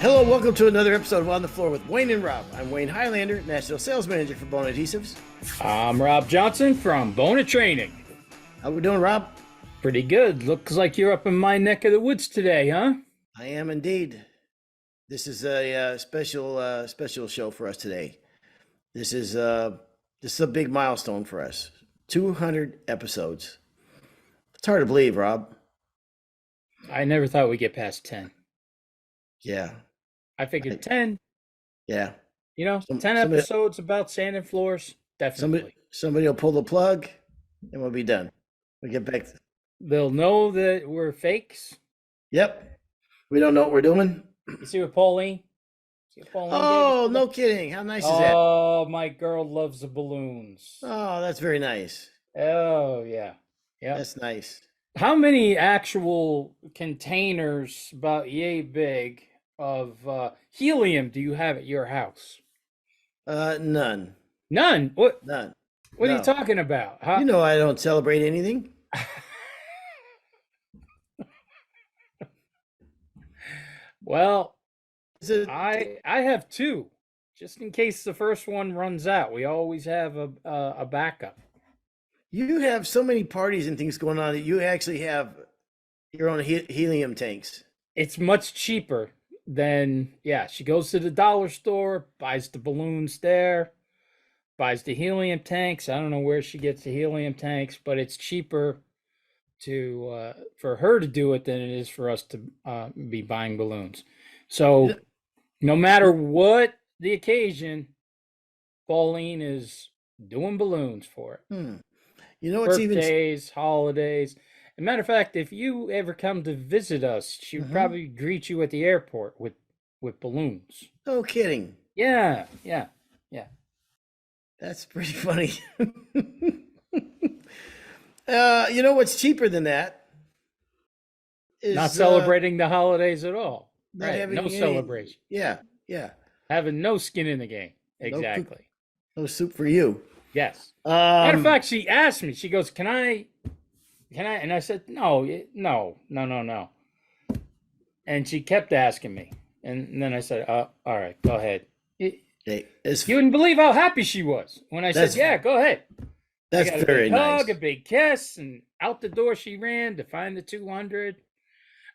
Hello, welcome to another episode of On the Floor with Wayne and Rob. I'm Wayne Highlander, National Sales Manager for Bona Adhesives. I'm Rob Johnson from Bona Training. How we doing, Rob? Pretty good. Looks like you're up in my neck of the woods today, huh? I am indeed. This is a special show for us today. This is a big milestone for us. 200 episodes. It's hard to believe, Rob. I never thought we'd get past 10. Yeah. I figured 10. Yeah. 10 episodes about sanding floors. Definitely. Somebody will pull the plug and we'll be done. We'll get back. They'll know that we're fakes. Yep. We don't know what we're doing. You see what Pauline? Oh, no kidding. How nice is that? Oh, my girl loves the balloons. Oh, that's very nice. Oh, yeah. Yeah. That's nice. How many actual containers about yay big of helium do you have at your house? None. None? What? None. What are you talking about? Huh? You know I don't celebrate anything. Well, I have two, just in case the first one runs out. We always have a backup. You have so many parties and things going on that you actually have your own helium tanks. It's much cheaper than, she goes to the dollar store, buys the balloons there, buys the helium tanks. I don't know where she gets the helium tanks, but it's cheaper for her to do it than it is for us to be buying balloons. So no matter what the occasion, Pauline is doing balloons for it. You know, it's birthdays, holidays. As a matter of fact, if you ever come to visit us, she would probably greet you at the airport with balloons. No kidding. Yeah. That's pretty funny. You know what's cheaper than that? Is not celebrating the holidays at all. Not having no celebration. Yeah. Having no skin in the game. Exactly. No soup for you. Yes. Matter of fact, she asked me. She goes, "Can I?" And I said, "No." And she kept asking me, and then I said, "All right, go ahead." You wouldn't believe how happy she was when I said, "Yeah, go ahead." That's very nice. A big kiss, and out the door she ran to find the 200.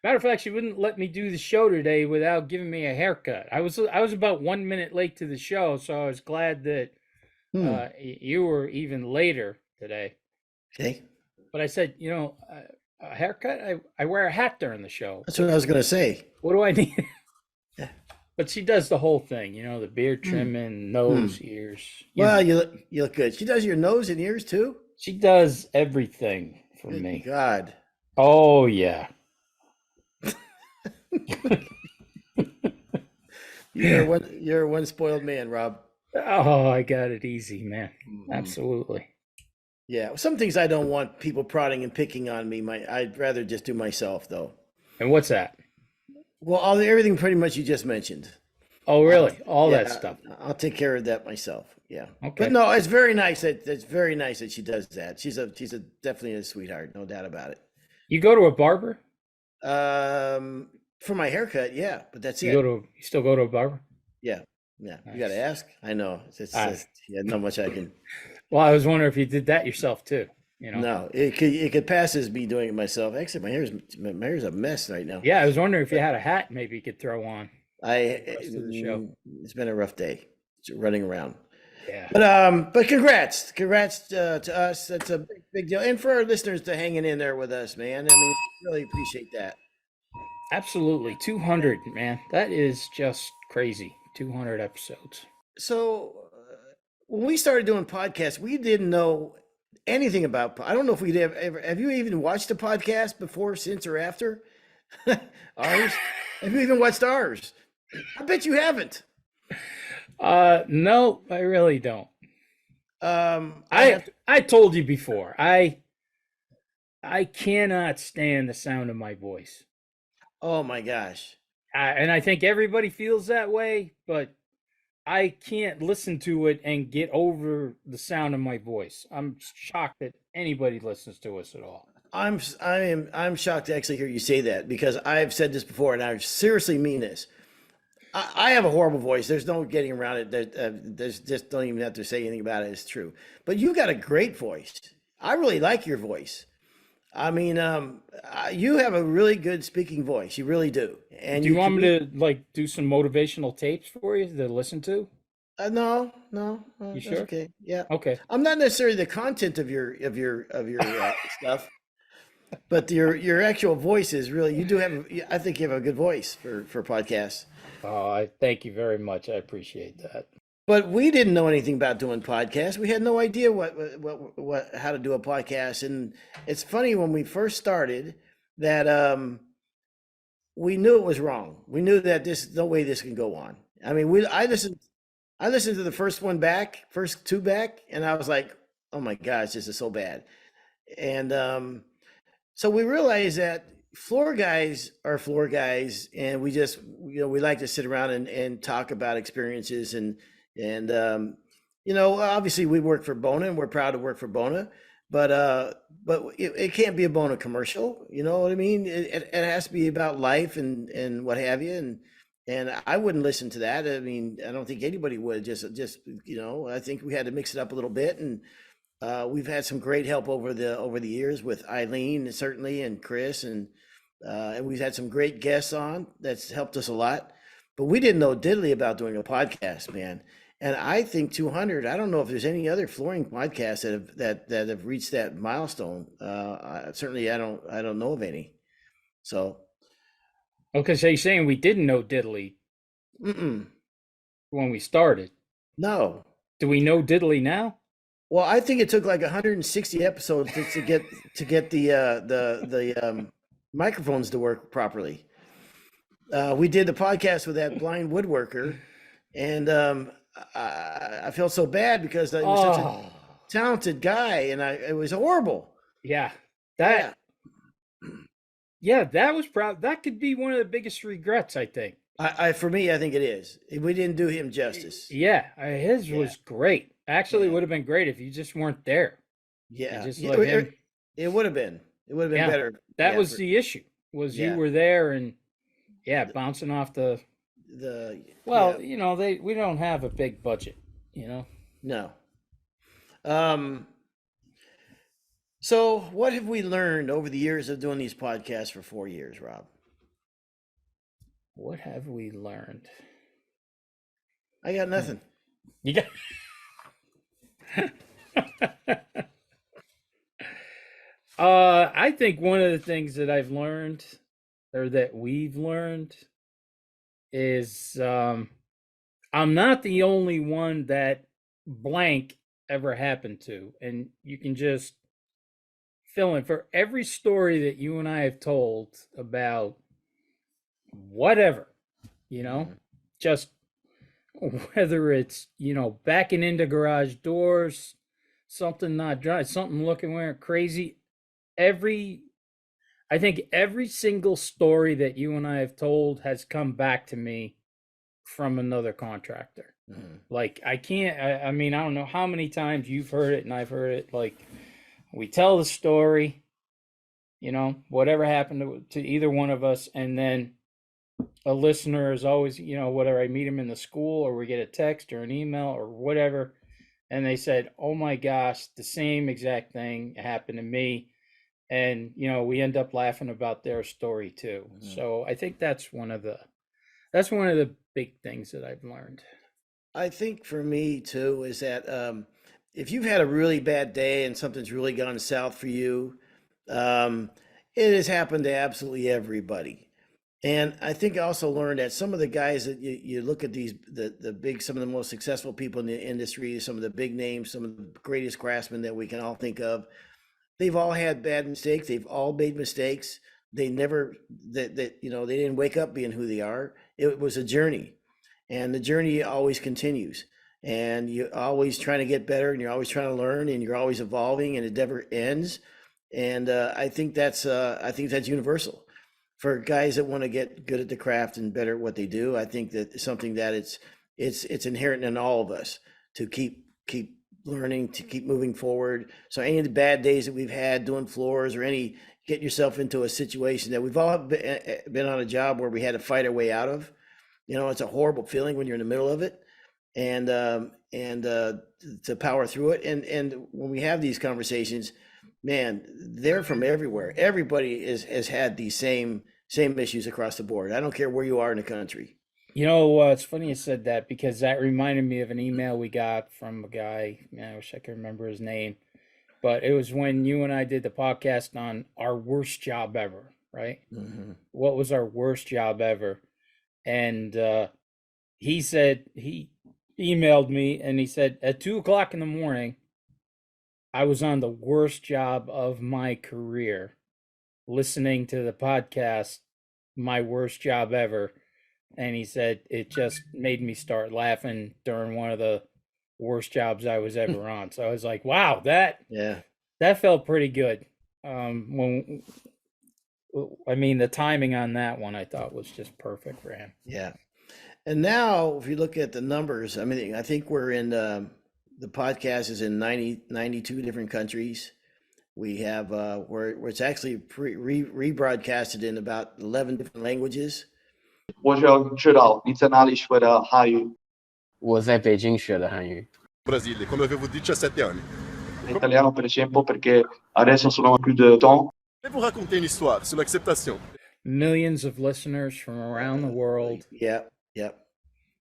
Matter of fact, she wouldn't let me do the show today without giving me a haircut. I was about 1 minute late to the show, so I was glad that you were even later today. Okay. But I said, a haircut? I wear a hat during the show. That's what I was going to say. What do I need? Yeah. But she does the whole thing, the beard trimming, nose, ears. Well, you look good. She does your nose and ears too? She does everything for me. God. Oh, yeah. You're one spoiled man, Rob. Oh, I got it easy, man. Absolutely. Yeah, some things I don't want people prodding and picking on me. I'd rather just do myself, though. And what's that? Well, everything pretty much you just mentioned. Oh, really? All that stuff. I'll take care of that myself. Yeah. Okay. But no, it's very nice that she does that. She's definitely a sweetheart, no doubt about it. You go to a barber? For my haircut, yeah, but that's it. You still go to a barber? Yeah. Nice. You got to ask. I know. It's not much I can. Well, I was wondering if you did that yourself too. No, it could pass as me doing it myself. Actually, my hair's a mess right now. Yeah, I was wondering if you had a hat maybe you could throw on. The show. It's been a rough day running around. Yeah. But congrats to us. That's a big deal, and for our listeners to hanging in there with us, man. I mean, really appreciate that. Absolutely, 200, man. That is just crazy. 200 episodes. So when we started doing podcasts, we didn't know anything about. I don't know if we'd ever. Have you even watched a podcast before, since, or after ours? Have you even watched ours? I bet you haven't. No, I really don't. I told you before. I cannot stand the sound of my voice. Oh my gosh. And I think everybody feels that way, but I can't listen to it and get over the sound of my voice. I'm shocked that anybody listens to us at all. I'm shocked to actually hear you say that, because I've said this before and I seriously mean this. I have a horrible voice. There's no getting around it. There's just don't even have to say anything about it. It's true. But you got a great voice. I really like your voice. I mean, you have a really good speaking voice. You really do. And Do you you want me communicate. to like do some motivational tapes for you to listen to? No, You that's sure? okay. Yeah, Okay. I'm not necessarily the content of your stuff, but your actual voice is really. You do have. I think you have a good voice for podcasts. Oh, I thank you very much. I appreciate that. But we didn't know anything about doing podcasts. We had no idea what how to do a podcast. And it's funny when we first started that we knew it was wrong. We knew that this no way this can go on. I mean, we I listened to the first one back, first two back, and I was like, oh my gosh, this is so bad. And so we realized that floor guys are floor guys, and we just we like to sit around and talk about experiences and obviously we work for Bona and we're proud to work for Bona, but it can't be a Bona commercial. You know what I mean? It has to be about life and what have you. And I wouldn't listen to that. I mean, I don't think anybody would. Just I think we had to mix it up a little bit, and we've had some great help over the years with Eileen certainly and Chris and we've had some great guests on that's helped us a lot. But we didn't know diddly about doing a podcast, man. And I think 200. I don't know if there's any other flooring podcasts that have reached that milestone. Certainly, I don't know of any. So, Okay, so you're saying we didn't know diddly mm-mm, when we started. no. Do we know diddly now? Well, I think it took like 160 episodes to get the microphones to work properly. We did the podcast with that blind woodworker, and I felt so bad because he was such a Oh, talented guy, and it was horrible. yeah. Yeah, That yeah, that was that could be one of the biggest regrets, I think. I for me, I think it is. We didn't do him justice. Yeah, his Yeah, was great. Actually, it yeah, would have been great if you just weren't there. You yeah. just let him. It would have been. It would have been Yeah, better. that Yeah, was for the issue. Was you yeah. were there and yeah, The, bouncing off the. yeah. Well, we don't have a big budget. You know, No. Um. So, what have we learned over the years of doing these podcasts for 4 years, Rob? what have we learned? I got Hmm. nothing. You got. I think one of the things that I've learned, or that we've learned, is I'm not the only one that blank ever happened to, and you can just fill in for every story that you and I have told about whatever, you know, Mhm. just whether it's backing into garage doors, something not dry, something looking weird, crazy. Every I think every single story that you and I have told has come back to me from another contractor. Mhm. Like I can't. I mean, I don't know how many times you've heard it and I've heard it. Like we tell the story, whatever happened to either one of us, and then a listener is always, whether I meet them in the school or we get a text or an email or whatever, and they said, "Oh my gosh, the same exact thing happened to me." And we end up laughing about their story too. Mhm. So I think that's one of the big things that I've learned. I think for me too is that if you've had a really bad day and something's really gone south for you, um, it has happened to absolutely everybody. And I think I also learned that some of the guys that you look at the big, some of the most successful people in the industry, some of the big names, some of the greatest craftsmen that we can all think of, they've all had bad mistakes. They've all made mistakes. They never they didn't wake up being who they are. It was a journey, and the journey always continues. And you're always trying to get better, and you're always trying to learn, and you're always evolving, and it never ends. And I think that's universal for guys that want to get good at the craft and better at what they do. I think that it's something that it's inherent in all of us to keep learning, to keep moving forward. So any of the bad days that we've had doing floors or any getting yourself into a situation that we've all been on a job where we had to fight our way out of, You know, it's a horrible feeling when you're in the middle of it, and to power through it. And when we have these conversations, man, they're from everywhere. Everybody has had these same issues across the board. I don't care where you are in the country. You know, it's funny you said that because that reminded me of an email we got from a guy. Man, I wish I could remember his name, but it was when you and I did the podcast on our worst job ever, right? Hmm. What was our worst job ever? And he said he emailed me and he said at 2 o'clock in the morning, I was on the worst job of my career listening to the podcast, my worst job ever. And he said it just made me start laughing during one of the worst jobs I was ever on. So I was like, wow, Yeah, that felt pretty good. When I mean the timing on that one I thought was just perfect for him. yeah. And now, if you look at the numbers, I mean, I think we're in the podcast is in 92 different countries. We have where it's actually rebroadcasted in about 11 different languages. 我想知道你在哪里学的汉语。我在北京学的汉语。 Brasile, quando avevo 17 anni. L'italiano per esempio perché adesso sono più di temps. Je vais vous raconter une histoire sur l'acceptation. Millions of listeners from around the world. Yeah, yeah.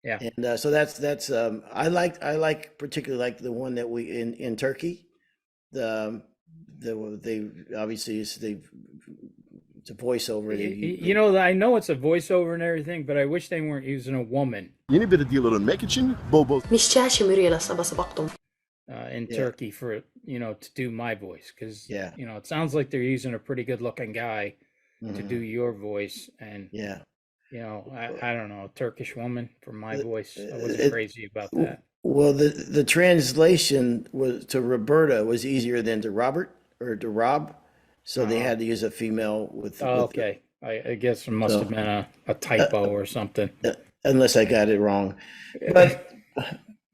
Yeah. And so that's I like particularly like the one that we in Turkey. They obviously it's a voiceover. You know, I know it's a voiceover and everything, but I wish they weren't using a woman Yeni bir dealer'ın mek için bol bol in Turkey for, you know, to do my voice. Because, Yeah. you know, it sounds like they're using a pretty good looking guy to do your voice. And, Yeah. you know, I don't know, a Turkish woman for my voice. I it- wasn't crazy about that. Well, the translation was to Roberta was easier than to Robert or to Rob, so they had to use a female with. Oh, with okay. I guess it must So- have been a typo or something. unless I got it wrong.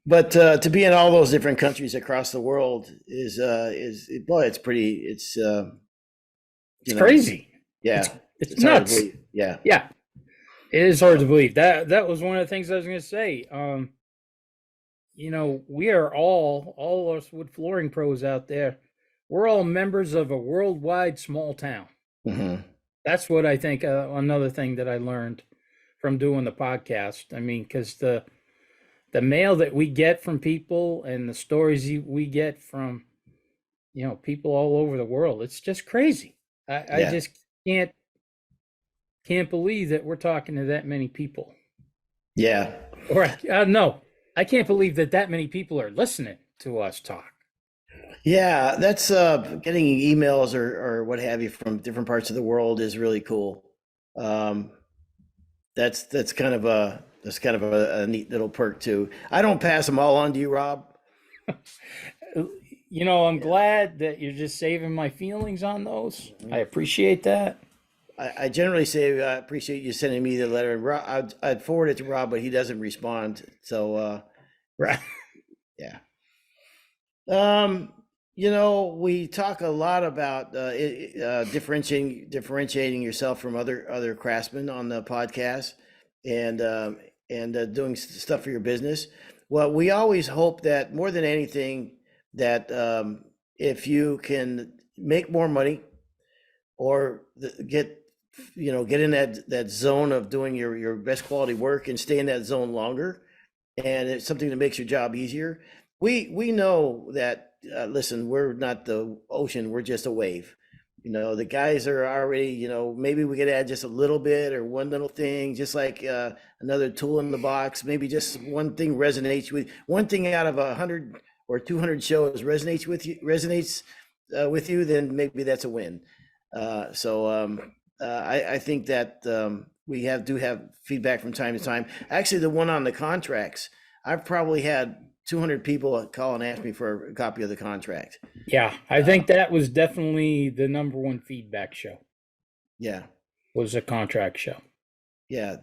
But to be in all those different countries across the world is boy, it's pretty. It's It's crazy. Yeah, It's hard to nuts. believe. Yeah, Yeah, it is hard to believe. That was one of the things I was going to say. You know, we are all us wood flooring pros out there. We're all members of a worldwide small town. hmm That's what I think. Another thing that I learned from doing the podcast. I mean, because the mail that we get from people and the stories we get from, you know, people all over the world, it's just crazy. I Yeah. just can't believe that we're talking to that many people. yeah, Or no, I can't believe that many people are listening to us talk. yeah. That's getting emails or what have you from different parts of the world is really cool. That's kind of a neat little perk too. I don't pass them all on to you, Rob. You know, I'm glad that you're just saving my feelings on those. I appreciate that. I generally say I appreciate you sending me the letter, and I'd forward it to Rob, but he doesn't respond. So Right. yeah. You know, we talk a lot about differentiating yourself from other craftsmen on the podcast, and doing stuff for your business. Well, we always hope that more than anything, that if you can make more money or get in that zone of doing your best quality work and stay in that zone longer, and it's something that makes your job easier. We know that listen, we're not the ocean, we're just a wave. You know, the guys are already, you know, maybe we could add just a little bit or one little thing, just like another tool in the box. Maybe just one thing resonates with one thing out of 100 or 200 shows resonates with you, then maybe that's a win. I think that we do have feedback from time to time. Actually, the one on the contracts, I've probably had 200 people call and ask me for a copy of the contract. Yeah, I think that was definitely the number one feedback show. Yeah, Was a contract show. yeah,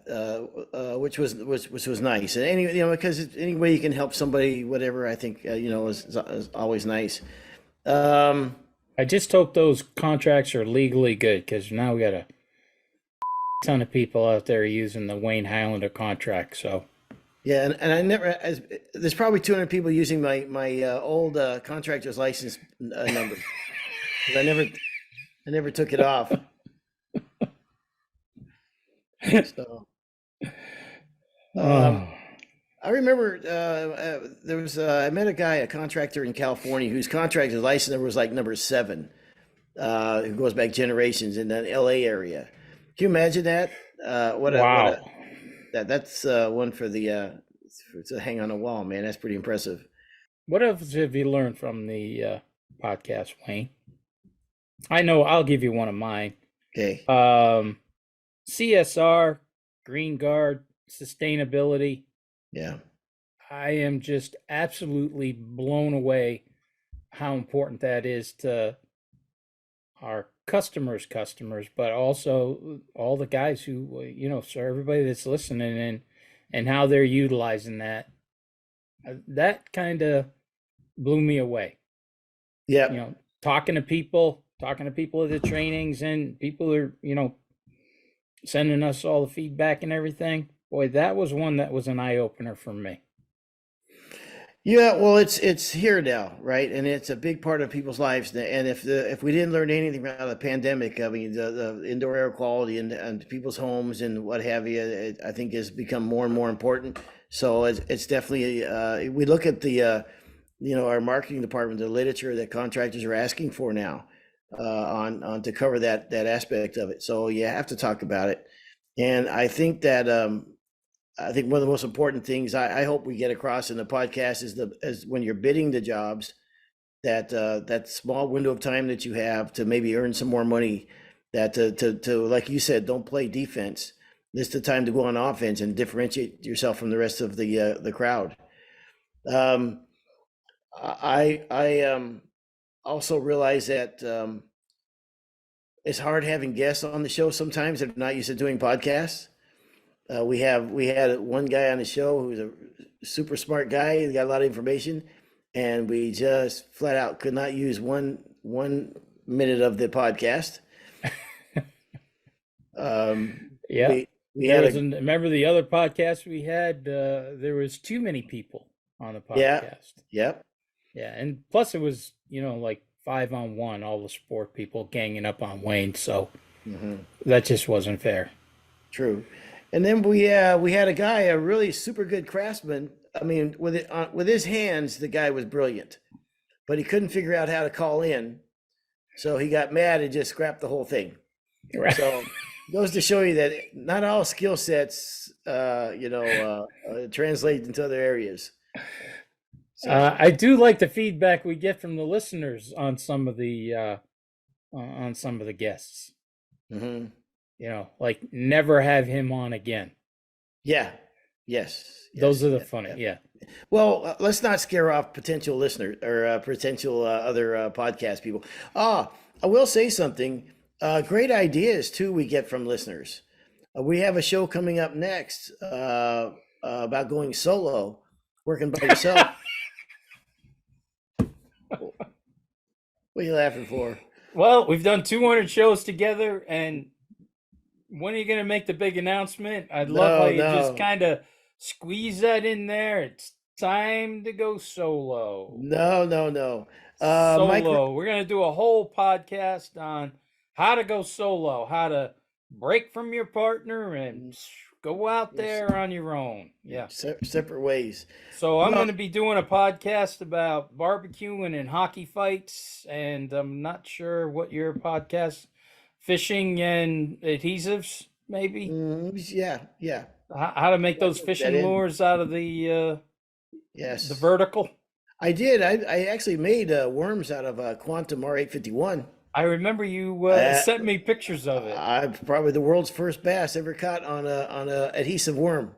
which was nice. And any, you know, because any way you can help somebody, whatever, I think is always nice. I just hope those contracts are legally good because now we got a ton of people out there using the Wayne Highlander contract. So Yeah, and I never there's probably 200 people using my old contractor's license number. 'Cause I never took it off. So oh, I remember there was I met a guy, a contractor in California, whose contractor's license number was like number 7, who goes back generations in that LA area. Can you imagine that? wow. That's one for the to hang on a wall, man. That's pretty impressive. What else have you learned from the podcast, Wayne? I know I'll give you one of mine. Okay. CSR, Green Guard, sustainability. Yeah. I am just absolutely blown away how important that is to our customers, but also all the guys who, so everybody that's listening and how they're utilizing that. That kind of blew me away. Yeah. Talking to people at the trainings, and people are, sending us all the feedback and everything. Boy, that was one that was an eye opener for me. Yeah, well, it's here now, right? And it's a big part of people's lives. And if we didn't learn anything out of the pandemic, I mean, the indoor air quality and people's homes and what have you, I think has become more and more important. So it's definitely we look at the our marketing department, the literature that contractors are asking for now on to cover that aspect of it. So you have to talk about it. And I think that I think one of the most important things I hope we get across in the podcast is when you're bidding the jobs, that small window of time that you have to maybe earn some more money, that to like you said, don't play defense. This is the time to go on offense and differentiate yourself from the rest of the crowd. I also realize that it's hard having guests on the show sometimes that are not used to doing podcasts. We had one guy on the show who's a super smart guy. He got a lot of information, and we just flat out could not use one minute of the podcast. Yeah, we had remember the other podcast we had? There was too many people on the podcast. Yep. Yeah, and plus it was like 5-on-1, all the sport people ganging up on Wayne, so that just wasn't fair. True. And then we had a guy, a really super good craftsman. I mean, with his hands, the guy was brilliant, but he couldn't figure out how to call in, so he got mad and just scrapped the whole thing. Right. So it goes to show you that not all skill sets, translate into other areas. So, I do like the feedback we get from the listeners on some of the guests. Like never have him on again. Yeah. Yes. Those are the funny. Yeah. Well, let's not scare off potential listeners or potential other podcast people. I will say something. Great ideas too we get from listeners. We have a show coming up next about going solo, working by yourself. What are you laughing for? Well, we've done 200 shows together, and when are you going to make the big announcement? I'd love how you just kind of squeeze that in there. It's time to go solo. No. Solo. We're going to do a whole podcast on how to go solo, how to break from your partner and go out there on your own. Yeah. Separate ways. So I'm going to be doing a podcast about barbecuing and hockey fights, and I'm not sure what your podcast, fishing and adhesives, maybe. Yeah. How to make those fishing lures out of the the vertical. I did. I actually made worms out of Quantum R851. I remember you sent me pictures of it. I'm probably the world's first bass ever caught on a adhesive worm.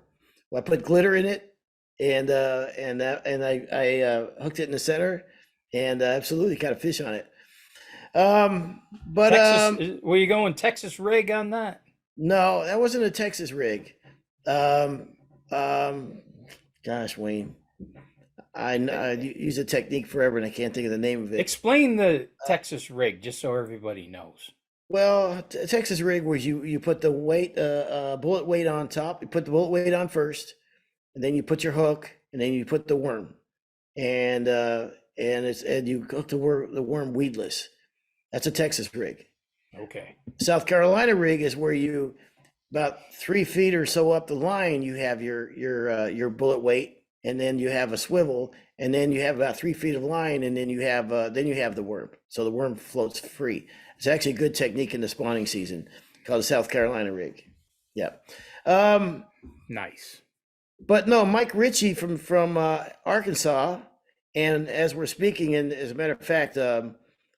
Well, I put glitter in it, and I hooked it in the center, and absolutely caught a fish on it. But Texas, were you going Texas rig on that? No, that wasn't a Texas rig. Gosh, Wayne, I use a technique forever, and I can't think of the name of it. Explain the Texas rig, just so everybody knows. Well, Texas rig was you put the weight, bullet weight on top. You put the bullet weight on first, and then you put your hook, and then you put the worm, and you hook the worm weedless. That's a Texas rig. Okay. South Carolina rig is where you about 3 feet or so up the line, you have your bullet weight, and then you have a swivel, and then you have about 3 feet of line, and then you have the worm. So the worm floats free. It's actually a good technique in the spawning season, called the South Carolina rig. Yeah. Nice. But no, Mike Ritchie from Arkansas, and as we're speaking, and as a matter of fact,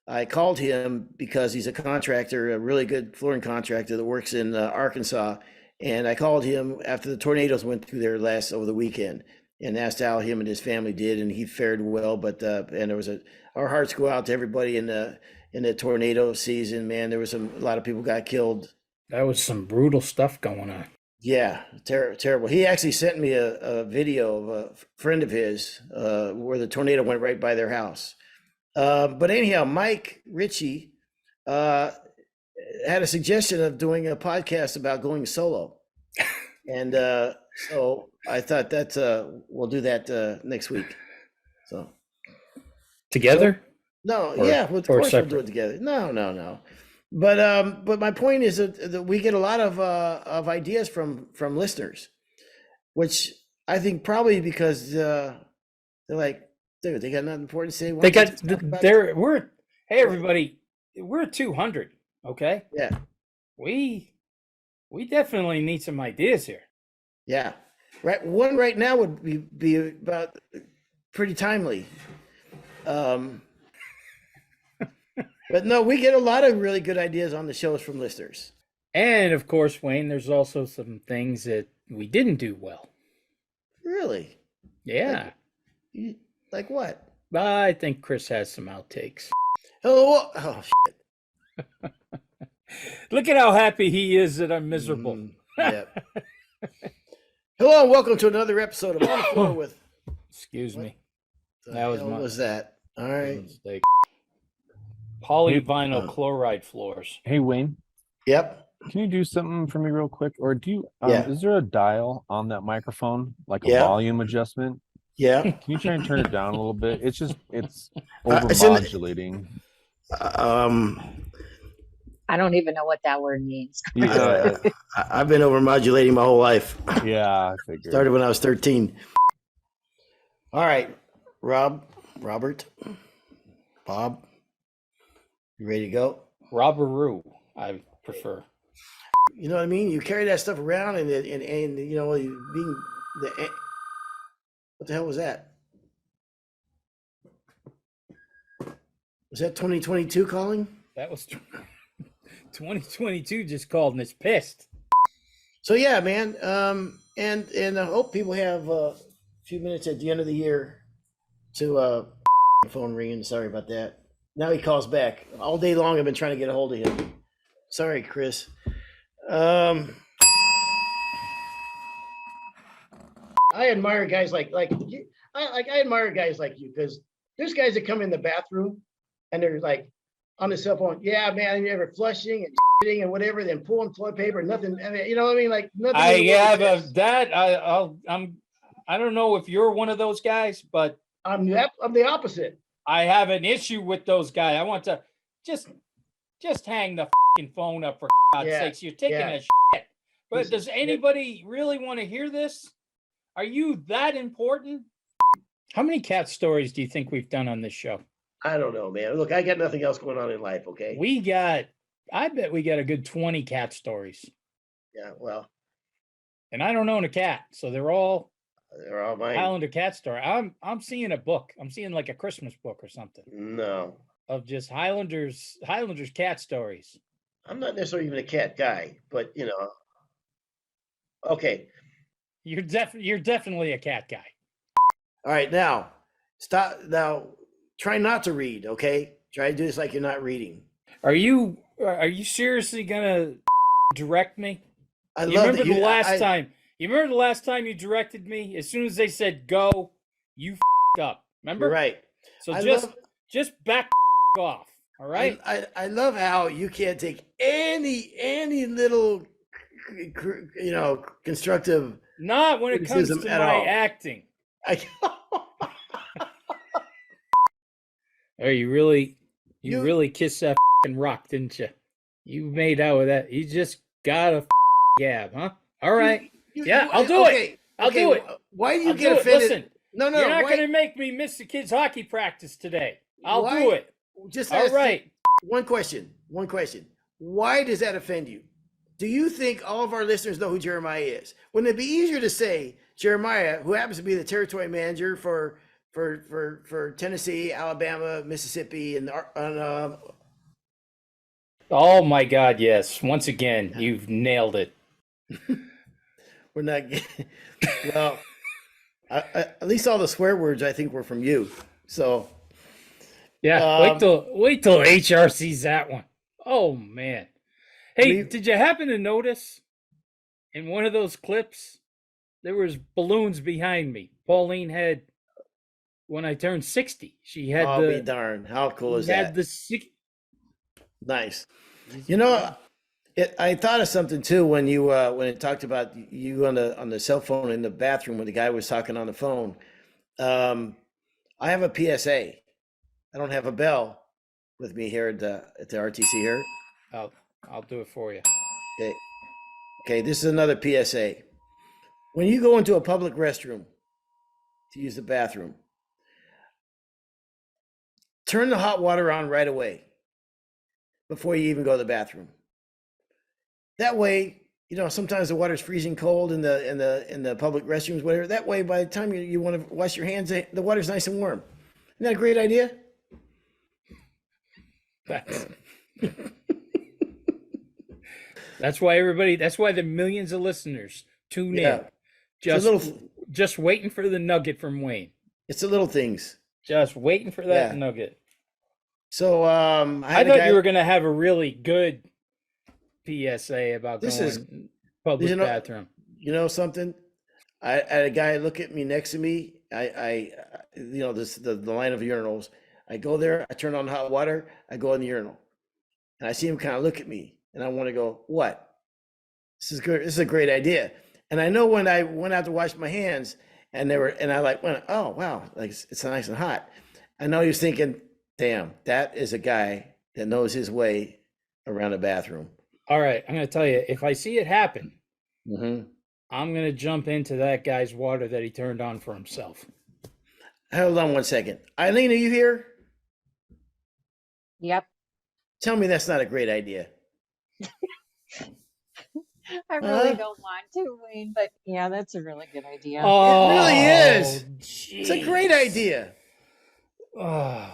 I called him because he's a contractor, a really good flooring contractor that works in Arkansas, and I called him after the tornadoes went through there over the weekend, and asked how him and his family did, and he fared well. But and there was our hearts go out to everybody in the tornado season. Man, there was a lot of people got killed. That was some brutal stuff going on. Yeah, terrible. He actually sent me a video of a friend of his where the tornado went right by their house. But anyhow, Mike Ritchie had a suggestion of doing a podcast about going solo. And so I thought that we'll do that next week. So Together? no, Or- yeah, well, of or course we'll do separate? it together. No. But my point is that we get a lot of ideas from listeners, which I think probably because they're like, dude, they got nothing important to say. Why They don't you got just talk about hey everybody, we're at 200, okay? Yeah, We definitely need some ideas here. yeah. Right, one right now would be about pretty timely. But no, we get a lot of really good ideas on the shows from listeners. And of course, Wayne, there's also some things that we didn't do well. Really? Yeah. Like what? I think Chris has some outtakes. Oh, Look at how happy he is that I'm miserable. yeah. Hello and welcome to another episode of On the Floor with. Excuse me. The That was hell my- was that? All right. Mistake. Polyvinyl chloride floors. Hey Wayne, Yep. can you do something for me real quick? Or do you Yeah. is there a dial on that microphone, like a Yeah. volume adjustment? Yeah. Can you try and turn it down a little bit? It's it's in overmodulating. I don't even know what that word means. Yeah, I've been overmodulating my whole life. yeah, I figured. Started when I was 13. All right, Robert, Bob, you ready to go? Robberoo, I prefer. You know what I mean? You carry that stuff around, and you know, you being the. What the hell was that? Was that 2022 calling? That was 2022 just called and it's pissed. So yeah, man. And I hope people have a few minutes at the end of the year to phone ringing. Sorry about that. Now he calls back. All day long I've been trying to get a hold of him. Sorry, Chris. I admire guys like you. I admire guys like you, because there's guys that come in the bathroom and they're like on the cell phone. Yeah, man, you're ever flushing and shitting and whatever, then pulling toilet paper, nothing. I mean, you know what I mean? Like nothing. I in the world have a exists. that I don't know if you're one of those guys, but I'm the opposite. I have an issue with those guys. I want to just hang the fucking phone up for God's Yeah, sakes. You're taking yeah. a shit. But Piece of does shit. anybody really want to hear this? Are you that important? How many cat stories do you think we've done on this show? I don't know, man. Look, I got nothing else going on in life. Okay. I bet we got a good 20 cat stories. Yeah. Well, And I don't own a cat, so they're all they're all mine. Highlander cat story. I'm seeing a book. I'm seeing like a Christmas book or something No, of just Highlanders cat stories. I'm not necessarily even a cat guy, but you know. Okay. You're definitely a cat guy. All right. Now, stop. Now, try not to read. Okay. Try to do this like you're not reading. Are you seriously gonna direct me? I You love remember that the last time? You remember the last time you directed me? As soon as they said go, you up. Remember? You're right. So I just love- just back off. All right. I love how you can't take any little, constructive Not when it comes criticism to at my all. acting. I, Oh, you really You- kissed that rock, didn't you? You made out with that. You just got a gab, huh? All right. Yeah, I'll do it. I'll do it. Why do you I'll get do it. offended? Listen, No, you're not why- going to make me miss the kids' hockey practice today. I'll Why- do it. Just All ask right. One question. Why does that offend you? Do you think all of our listeners know who Jeremiah is? Wouldn't it be easier to say Jeremiah, who happens to be the territory manager for Tennessee, Alabama, Mississippi, and Oh my God, yes. Once again, you've nailed it. we're not. Well, at least all the swear words I think were from you. So Yeah, wait till HR sees that one. Oh man. Hey, did you happen to notice in one of those clips there was balloons behind me? Pauline had when I turned 60. She had I'll be darned. How cool is had that? the six. Nice. I thought of something too when you when it talked about you on the cell phone in the bathroom when the guy was talking on the phone. I have a PSA. I don't have a bell with me here at the RTC here. I'll do it for you. Okay. This is another PSA. When you go into a public restroom to use the bathroom, turn the hot water on right away before you even go to the bathroom. That way, sometimes the water's freezing cold in the public restrooms, whatever. That way, by the time you want to wash your hands, the water's nice and warm. Isn't that a great idea? That's why the millions of listeners tune in. Just waiting for the nugget from Wayne. It's the little things. Just waiting for that nugget. So I thought you were going to have a really good PSA about going public bathroom. You know something? I had a guy look at me next to me. The line of urinals. I go there. I turn on hot water. I go in the urinal, and I see him kind of look at me, and I want to go, "What? This is good. This is a great idea." And I know when I went out to wash my hands, and I went, "Oh wow, like it's nice and hot." I know he was thinking, "Damn, that is a guy that knows his way around a bathroom." All right, I'm going to tell you, if I see it happen, Mm-hmm. I'm going to jump into that guy's water that he turned on for himself. Hold on 1 second. Eileen, are you here? Yep. Tell me that's not a great idea. I really don't want to, Wayne, but yeah, that's a really good idea. Oh, It really is. Geez. It's a great idea. Oh.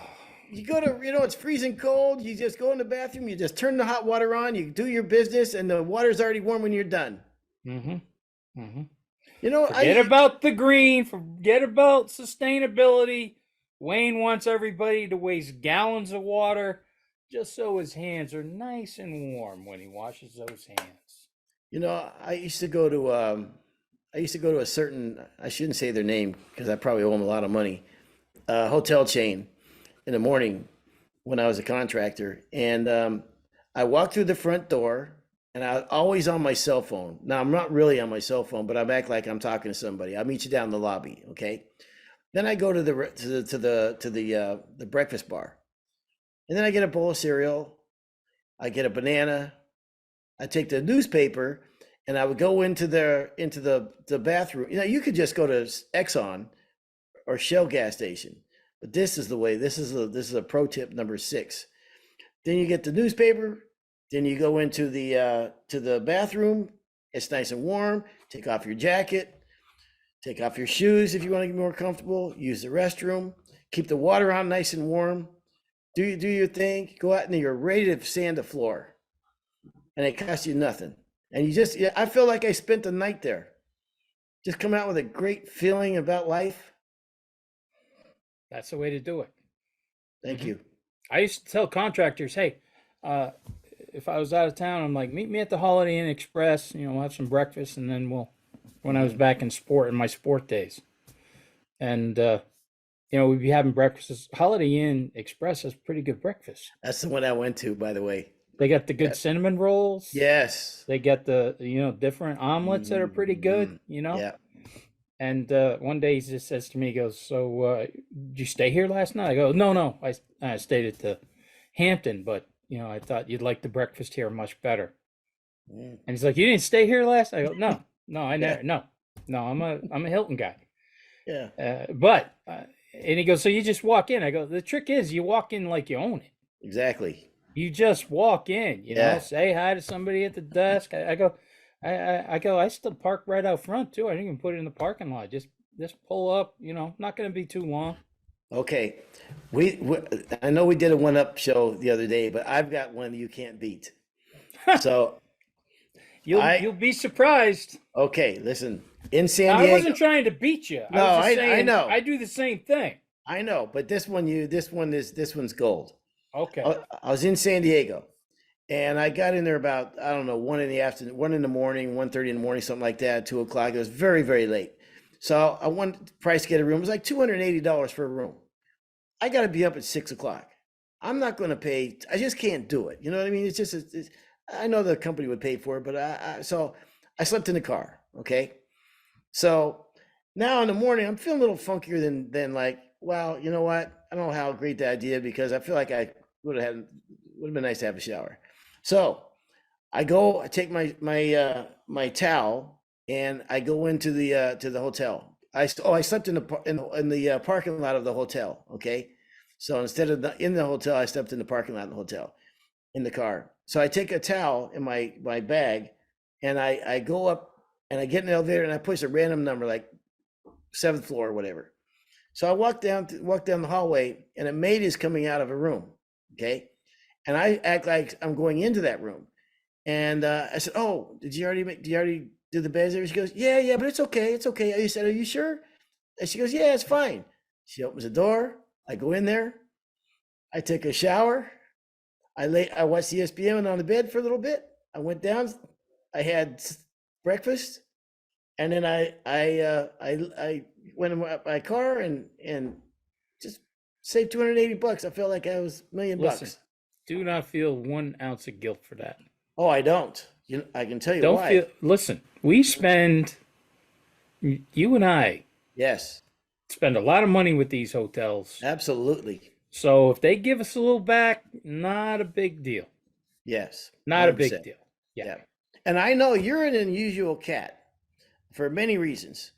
You go to, it's freezing cold. You just go in the bathroom. You just turn the hot water on. You do your business, and the water's already warm when you're done. Mm-hmm. Mm-hmm. Forget about the green. Forget about sustainability. Wayne wants everybody to waste gallons of water just so his hands are nice and warm when he washes those hands. I used to go to a certain, I shouldn't say their name because I probably owe them a lot of money, hotel chain in the morning when I was a contractor. And I walked through the front door and I was always on my cell phone. Now I'm not really on my cell phone, but I'm act like I'm talking to somebody. I'll meet you down in the lobby. Okay. Then I go to the breakfast bar, and then I get a bowl of cereal. I get a banana. I take the newspaper, and I would go into the bathroom. You could just go to Exxon or Shell gas station, but this is the way. This is a pro tip number 6. Then you get the newspaper. Then you go into the bathroom. It's nice and warm. Take off your jacket. Take off your shoes if you want to get more comfortable. Use the restroom. Keep the water on nice and warm. Do your thing. Go out and you're ready to sand the floor. And it costs you nothing. And I feel like I spent the night there. Just come out with a great feeling about life. That's the way to do it. Thank you. I used to tell contractors, hey, if I was out of town, I'm like, meet me at the Holiday Inn Express. We'll have some breakfast, and then when I was back in my sport days. And we'd be having breakfast. Holiday Inn Express has pretty good breakfast. That's the one I went to, by the way. They got the good Yeah. cinnamon rolls. Yes. They get the, different omelets that are pretty good, Yeah. And one day he just says to me, he goes, "So, did you stay here last night?" I go, "No, I stayed at the Hampton, but I thought you'd like the breakfast here much better." Mm. And he's like, "You didn't stay here last?" I go, "No, I never, no, I'm a Hilton guy." Yeah. And he goes, "So you just walk in?" I go, "The trick is you walk in like you own it. Exactly. You just walk in, Yeah. say hi to somebody at the desk." I still park right out front too. I didn't even put it in the parking lot. Just pull up, not going to be too long. Okay. We I know we did a one-up show the other day, but I've got one you can't beat. So You'll be surprised. okay, listen. In San I Diego, wasn't trying to beat you. No, I was just I saying, know. I do the same thing. I know, but this one's gold. Okay. I was in San Diego, and I got in there about, I don't know, 1 in the afternoon, 1 in the morning, 1:30 in the morning, something like that, 2 o'clock. It was very, very late. So I wanted the price to get a room. It was like $280 for a room. I got to be up at 6 o'clock. I'm not going to pay. I just can't do it. You know what I mean? It's just, I know the company would pay for it, but so I slept in the car. Okay. So now in the morning, I'm feeling a little funkier than like, well, you know what? I don't know how great the idea, because I feel like would have been nice to have a shower. So I take my towel, and I go into the to the hotel. I slept in the parking lot of the hotel. Okay. So instead of in the hotel, I slept in the parking lot of the hotel in the car. So I take a towel in my bag, and I go up, and I get in the elevator, and I push a random number, like 7th floor or whatever. So I walk down the hallway, and a maid is coming out of a room. Okay. And I act like I'm going into that room. And I said, "Oh, do you already do the beds?" She goes, Yeah, but it's okay. It's okay. I said, "Are you sure?" And she goes, "Yeah, it's fine." She opens the door. I go in there. I take a shower. I watched ESPN on the bed for a little bit. I went down. I had breakfast, and then I went in my car and just saved $280. I felt like I was $1 million. Listen, do not feel 1 ounce of guilt for that. Oh, I don't. I can tell you Don't why. listen, you and I Yes, spend a lot of money with these hotels. absolutely. So if they give us a little back, not a big deal. Yes, Not a big 100%. deal. Yeah. Yeah. And I know you're an unusual cat for many reasons.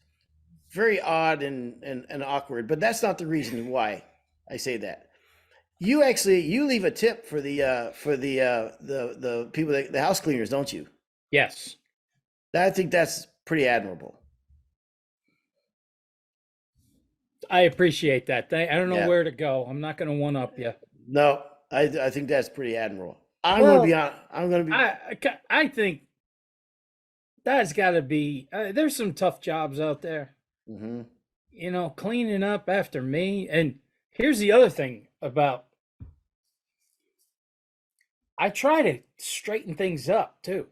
Very odd and awkward, but that's not the reason why I say that. You leave a tip for the people, the house cleaners, don't you? Yes. I think that's pretty admirable. I appreciate that. I don't know Yeah. where to go. I'm not going to one up you. No, I think that's pretty admirable. I'm Well, going to be on. I'm going to be. I think that's got to be. There's some tough jobs out there. Mhm. Cleaning up after me. And here's the other thing about. I try to straighten things up too.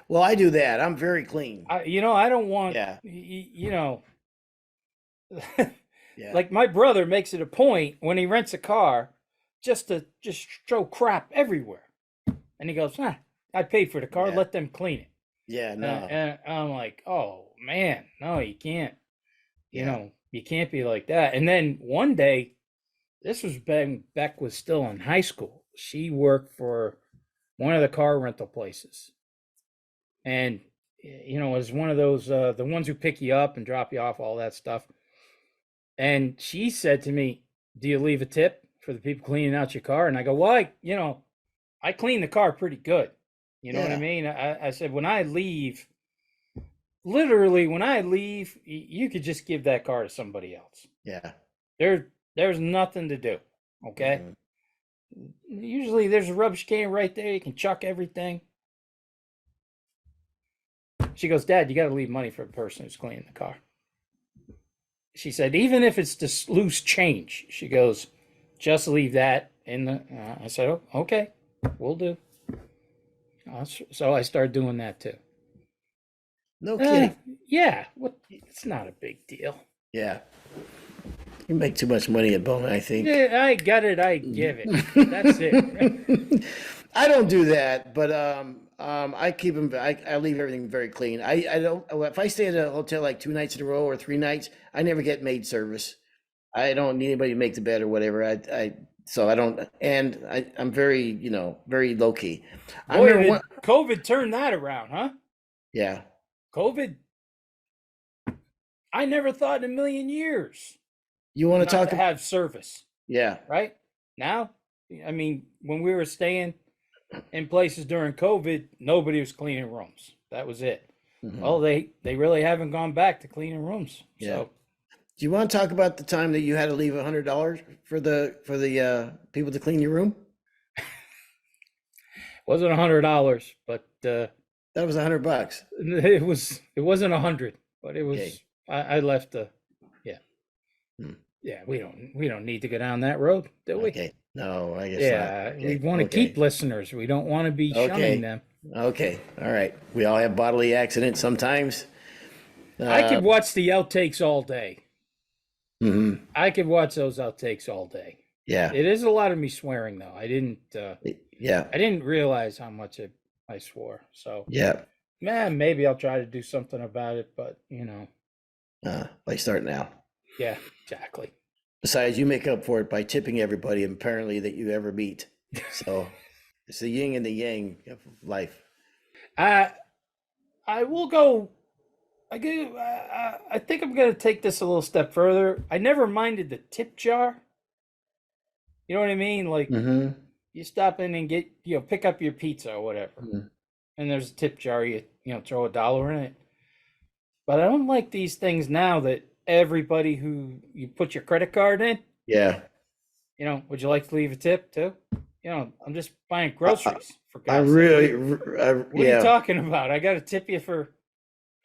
Well, I do that. I'm very clean. I don't want. Yeah. Yeah. Like my brother makes it a point when he rents a car just to throw crap everywhere. And he goes, I paid for the car, Yeah. let them clean it. Yeah. No. And I'm like, oh man, no, you can't. Yeah. You can't be like that. And then one day, this was when Beck was still in high school. She worked for one of the car rental places. And, it was one of those, the ones who pick you up and drop you off, all that stuff. And she said to me, "Do you leave a tip for the people cleaning out your car?" And I go, "Well, I clean the car pretty good. You know what I Yeah. mean?" I said, when I leave, literally, when I leave, you could just give that car to somebody else. Yeah. There's nothing to do. Okay. Mhm. Usually there's a rubbish can right there. You can chuck everything. She goes, "Dad, you got to leave money for the person who's cleaning the car." She said, "Even if it's just loose change," she goes, "just leave that in the." I said, "Oh, okay, we'll do." So I started doing that too. No kidding. Yeah, it's not a big deal. Yeah. You make too much money at Bona, I think. Yeah, I got it. I give it. That's it. I don't do that, but I keep them. I leave everything very clean. I don't. If I stay at a hotel like 2 nights in a row or 3 nights, I never get maid service. I don't need anybody to make the bed or whatever. So I don't. And I'm very very low key. I Boy, remember did one, COVID turned that around, huh? yeah. COVID. I never thought in a million years You want not to talk? to have service, Yeah. right? Now, I mean, when we were staying in places during COVID, nobody was cleaning rooms. That was it. Mhm. Well, they really haven't gone back to cleaning rooms. Yeah. So Do you want to talk about the time that you had to leave $100 for the people to clean your room? wasn't $100, but That was $100. it wasn't 100, but it was. Okay. I left the. Yeah. Hmm. Yeah, we don't need to go down that road, do we? Okay. No, I guess Yeah, not. we Okay. want to Okay. keep listeners. We don't want to be Okay. shunning them. Okay. All right. We all have bodily accidents sometimes. I could watch the outtakes all day. Mhm. I could watch those outtakes all day. Yeah. It is a lot of me swearing though. I didn't Yeah. realize how much I swore. So Yeah. man, maybe I'll try to do something about it, but Like start now. yeah, exactly. Besides, you make up for it by tipping everybody apparently that you ever meet. So it's the yin and the yang of life. I will go. I think I'm gonna take this a little step further. I never minded the tip jar. You know what I mean? Like Mm-hmm. you stop in and get pick up your pizza or whatever, Mhm. and there's a tip jar. You throw $1 in it. But I don't like these things now that everybody who you put your credit card in. Yeah. Would you like to leave a tip too? I'm just buying groceries for I God's sake. really, What are you yeah. talking about? I got to tip you for.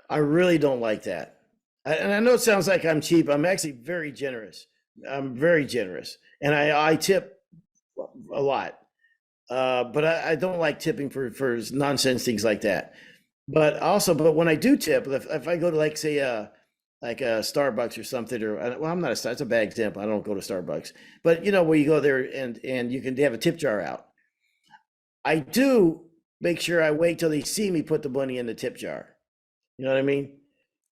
I really don't like that. And I know it sounds like I'm cheap. I'm actually very generous. I'm very generous. And I tip a lot. But I don't like tipping for nonsense things like that. But when I do tip, if I go to like say like a Starbucks or something, I'm not that's a bad example. I don't go to Starbucks, but where you go there and you can have a tip jar out. I do make sure I wait till they see me put the money in the tip jar. You know what I mean?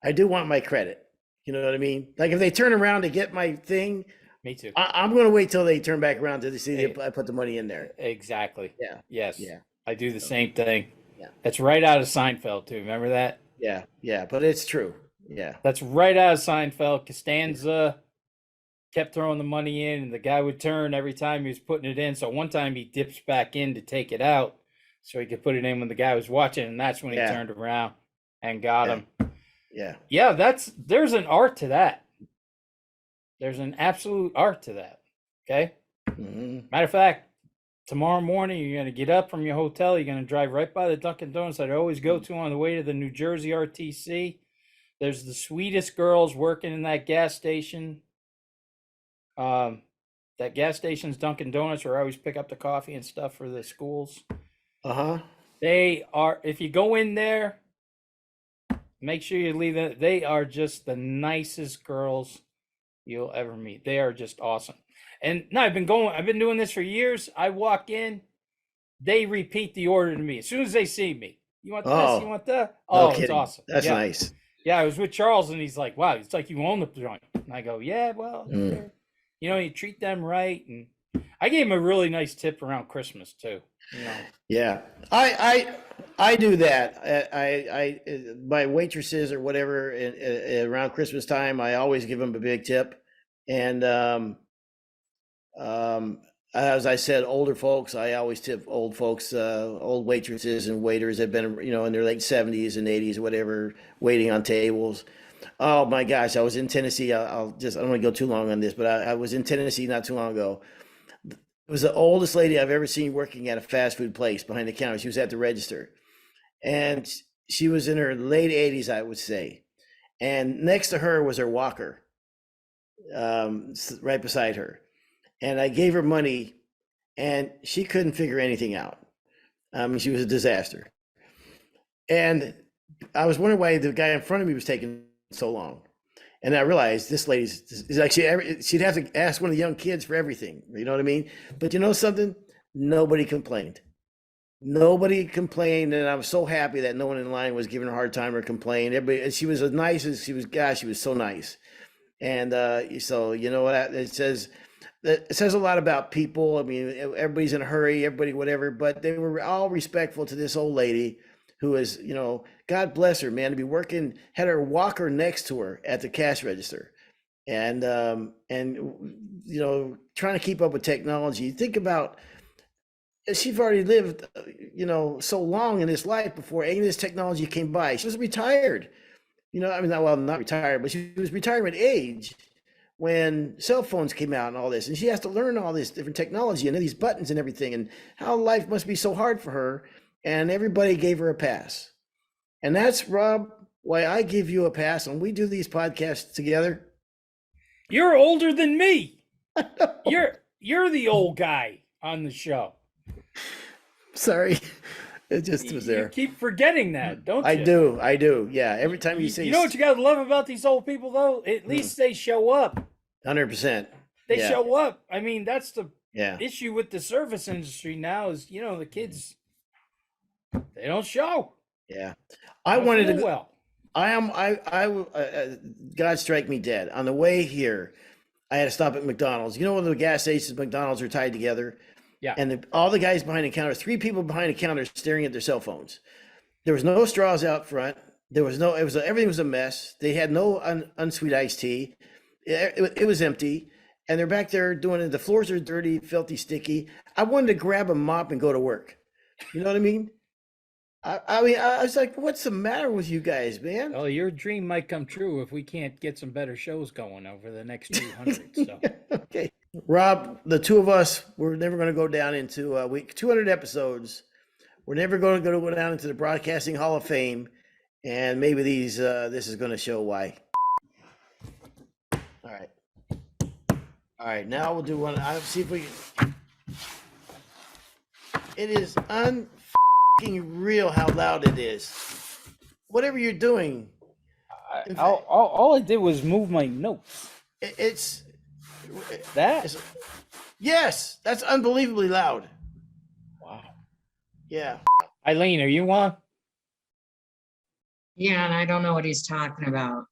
I do want my credit. You know what I mean? Like if they turn around to get my thing, Me too. I'm going to wait till they turn back around to see I put the money in there. Exactly. Yeah. Yes. Yeah. I do the same thing. Yeah. That's right out of Seinfeld too. Remember that? Yeah. Yeah. But it's true. Yeah. That's right out of Seinfeld. Costanza kept throwing the money in, and the guy would turn every time he was putting it in. So one time he dips back in to take it out so he could put it in when the guy was watching, and that's when he Yeah. turned around and got him. Yeah. Yeah, there's an art to that. There's an absolute art to that. Okay. Mhm. Matter of fact, tomorrow morning you're gonna get up from your hotel. You're gonna drive right by the Dunkin' Donuts that I always go to on the way to the New Jersey RTC. There's the sweetest girls working in that gas station. That gas station's Dunkin' Donuts, where I always pick up the coffee and stuff for the schools. Uh-huh. They are, if you go in there, make sure you leave it. They are just the nicest girls you'll ever meet. They are just awesome. And no, I've been doing this for years. I walk in, they repeat the order to me. As soon as they see me, you want this, Oh, you want that? No Oh, it's kidding. awesome. That's Yeah. nice. Yeah, I was with Charles and he's like, wow, it's like you own the joint. And I go, yeah, well, Mm. you treat them right. And I gave him a really nice tip around Christmas too. Yeah. I do that. My waitresses or whatever around Christmas time, I always give them a big tip. And as I said, older folks, I always tip old folks, old waitresses and waiters that have been, in their late 70s and 80s or whatever, waiting on tables. Oh my gosh, I was in Tennessee. I don't want to go too long on this, but I was in Tennessee not too long ago. It was the oldest lady I've ever seen working at a fast food place behind the counter. She was at the register. And she was in her late 80s, I would say. And next to her was her walker, right beside her. And I gave her money, and she couldn't figure anything out. She was a disaster. And I was wondering why the guy in front of me was taking so long. And I realized this lady's is actually, she'd have to ask one of the young kids for everything. You know what I mean? But you know something? Nobody complained. Nobody complained. And I was so happy that no one in line was giving her a hard time or complaining. Everybody, she was as nice as she was. Gosh, she was so nice. And so, you know what? It says a lot about people. I mean, everybody's in a hurry, everybody, whatever, but they were all respectful to this old lady who is, you know, God bless her, man, to be working, had her walker next to her at the cash register. And you know, trying to keep up with technology. Think about, she's already lived, you know, so long in this life before any of this technology came by. She was retired, you know, I mean, not retired, but she was retirement age when cell phones came out and all this, and she has to learn all this different technology and these buttons and everything, and how life must be so hard for her. And everybody gave her a pass. And that's, Rob, why I give you a pass when we do these podcasts together. You're older than me. You're the old guy on the show. Sorry. It just was there. You keep forgetting that, don't you? I do. Yeah. Every time you say, you know what you gotta love about these old people though? At least they show up. 100%. They show up. I mean, that's the Yeah. issue with the service industry now is, you know, the kids, they don't show. Yeah. I wanted to go. Well, God strike me dead. On the way here, I had to stop at McDonald's. You know, when the gas stations and McDonald's are tied together? yeah. And all the guys behind the counter, 3 people behind the counter staring at their cell phones. There was no straws out front. There was no, everything was a mess. They had no unsweet iced tea. It was empty. And they're back there doing it. The floors are dirty, filthy, sticky. I wanted to grab a mop and go to work. You know what I mean? I mean, I was like, what's the matter with you guys, man? Well, your dream might come true if we can't get some better shows going over the next 200. So Okay. Rob, the two of us, we're never going to go down into 200 episodes. We're never going to go down into the Broadcasting Hall of Fame. And maybe this is going to show why. All right. All right. Now we'll do one. I'll see if we can. It is real how loud it is. Whatever you're doing. all I did was move my notes. It's That? yes, that's unbelievably loud. Wow. Yeah. Eileen, are you on? Yeah, and I don't know what he's talking about.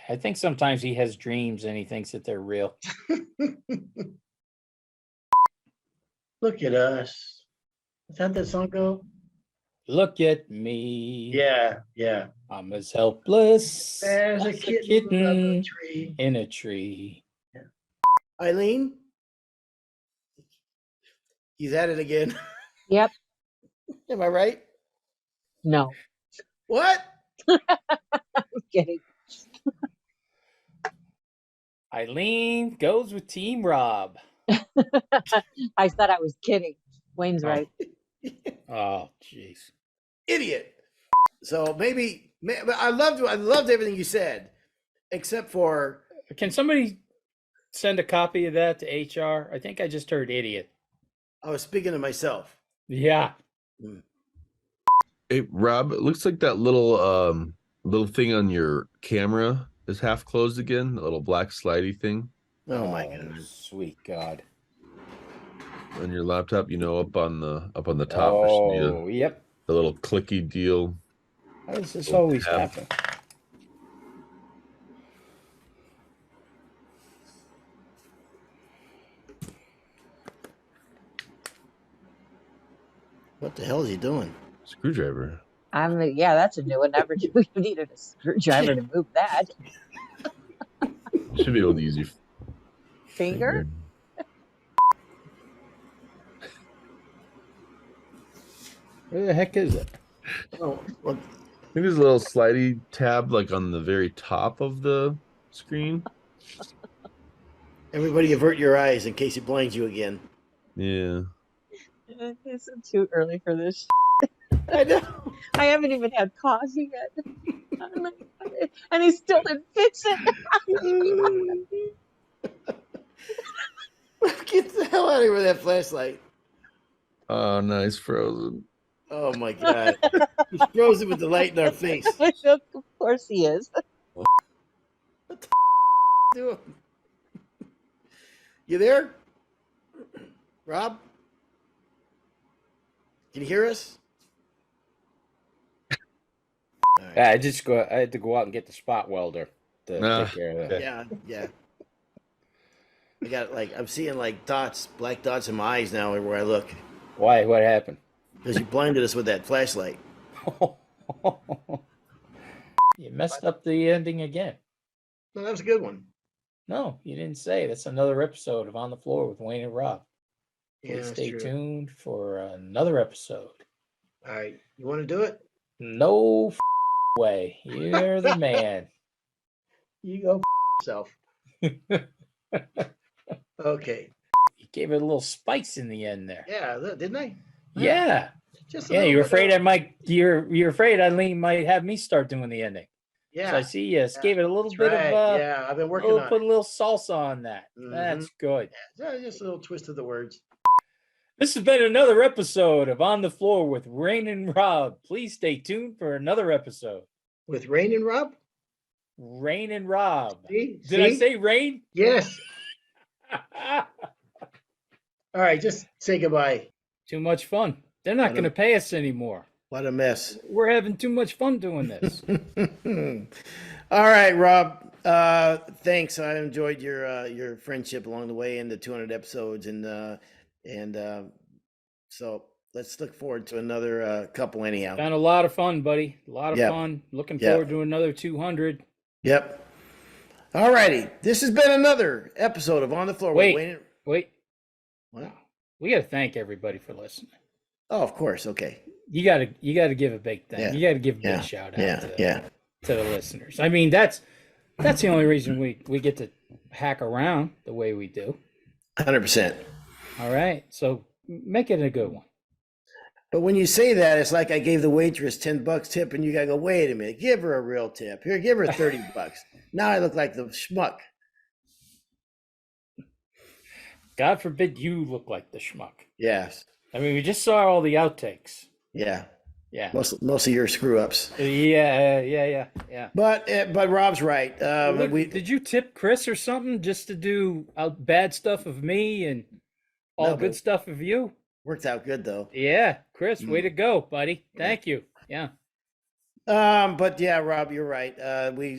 I think sometimes he has dreams and he thinks that they're real. Look at us. Is that the song go? Look at me. Yeah, yeah. I'm as helpless There's a as kitten up a tree. in a tree. Eileen? He's at it again. Yep. Am I right? No, What? I'm kidding. Eileen goes with Team Rob. I said I was kidding. Wayne's Oh. right. Oh, jeez. Idiot. So maybe I loved everything you said, except for Can somebody send a copy of that to HR? I think I just heard idiot. I was speaking to myself. Yeah. Hey Rob, it looks like that little thing on your camera is half closed again, the little black slidey thing Oh my God. Sweet God. on your laptop, you know, up on the top there should be Oh, yep. the little clicky deal. How does this always tab. happen? What the hell is he doing? Screwdriver. Yeah, that's a new one. Never knew you needed a screwdriver to move that. Should be able to use your Finger? Where the heck is it? Oh, well, I think there's a little slidey tab like on the very top of the screen. everybody avert your eyes in case he blinds you again. Yeah. Is it too early for this? I know. I haven't even had coffee yet. And he still didn't fix it. Get the hell out of here with that flashlight. Oh, nice frozen. Oh my God. He's frozen with the light in our face. Of course he is. doing? You there? Rob? Can you hear us? All right. Yeah, I had to go out and get the spot welder to Ah, take care of that. Yeah, yeah. I got I'm seeing like dots, black dots in my eyes now everywhere I look. Why? What happened? Because you blinded us with that flashlight. You messed up the ending again. No, that was a good one. No, you didn't say. That's another episode of On the Floor with Wayne and Rob. Yeah, Please that's stay true. tuned for another episode. All right, you want to do it? No way. You're the man. You go yourself. Okay. You gave it a little spice in the end there. Yeah, didn't I? Yeah. Just a Yeah, little you're bit afraid of- I might. You're afraid Eileen might have me start doing the ending. Yeah. So I see you gave it a little that's bit right. of. Yeah, I've been working on Put it. a little salsa on that. Mhm. That's good. Yeah, just a little twist of the words. This has been another episode of On the Floor with Rain and Rob. Please stay tuned for another episode. With Rain and Rob? Rain and Rob. See? Did I See? say rain? Yes. All right, just say goodbye. Too much fun. They're not I going to pay us anymore. What a mess. We're having too much fun doing this. All right, Rob. Thanks. I enjoyed your friendship along the way in the 200 episodes, and so let's look forward to another couple anyhow. Been a lot of fun, buddy. A lot of Yep. fun. Looking Yep. forward to another 200. Yep. All righty. This has been another episode of On the Floor. with Wait. Wayne. Wait, What? we got to thank everybody for listening. Oh, of course. Okay. You got to give a big thank. Yeah. You got to give a Yeah. big shout out Yeah. Yeah. to the listeners. I mean, that's the only reason we get to hack around the way we do. 100%. All right, so make it a good one. But when you say that, it's like I gave the waitress $10 tip, and you gotta go, wait a minute, give her a real tip. Here, give her $30. Now I look like the schmuck. God forbid you look like the schmuck. Yes. I mean, we just saw all the outtakes. Yeah. Yeah. Most of your screw ups. Yeah. But Rob's right. Look, did you tip Chris or something just to do bad stuff of me and all No, good but- stuff of you? Worked out good though. Yeah, Chris, Mm. way to go, buddy. Thank you. Yeah. But yeah, Rob, you're right. We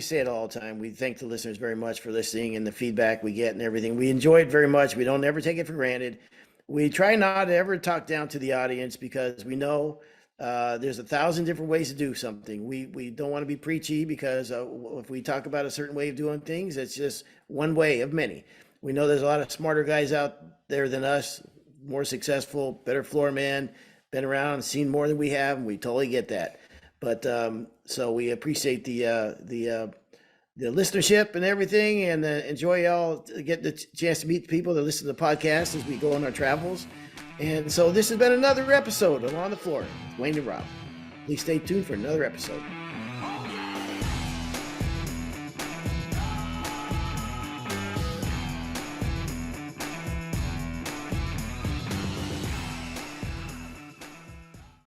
say it all the time. We thank the listeners very much for listening and the feedback we get and everything. We enjoy it very much. We don't ever take it for granted. We try not to ever talk down to the audience because we know there's 1,000 different ways to do something. We don't want to be preachy because if we talk about a certain way of doing things, it's just one way of many. We know there's a lot of smarter guys out there than us, more successful, better floor man, been around, seen more than we have, and we totally get that. But so we appreciate the listenership and everything, and enjoy y'all getting the chance to meet the people that listen to the podcast as we go on our travels. And so this has been another episode of On the Floor with Wayne and Rob. Please stay tuned for another episode.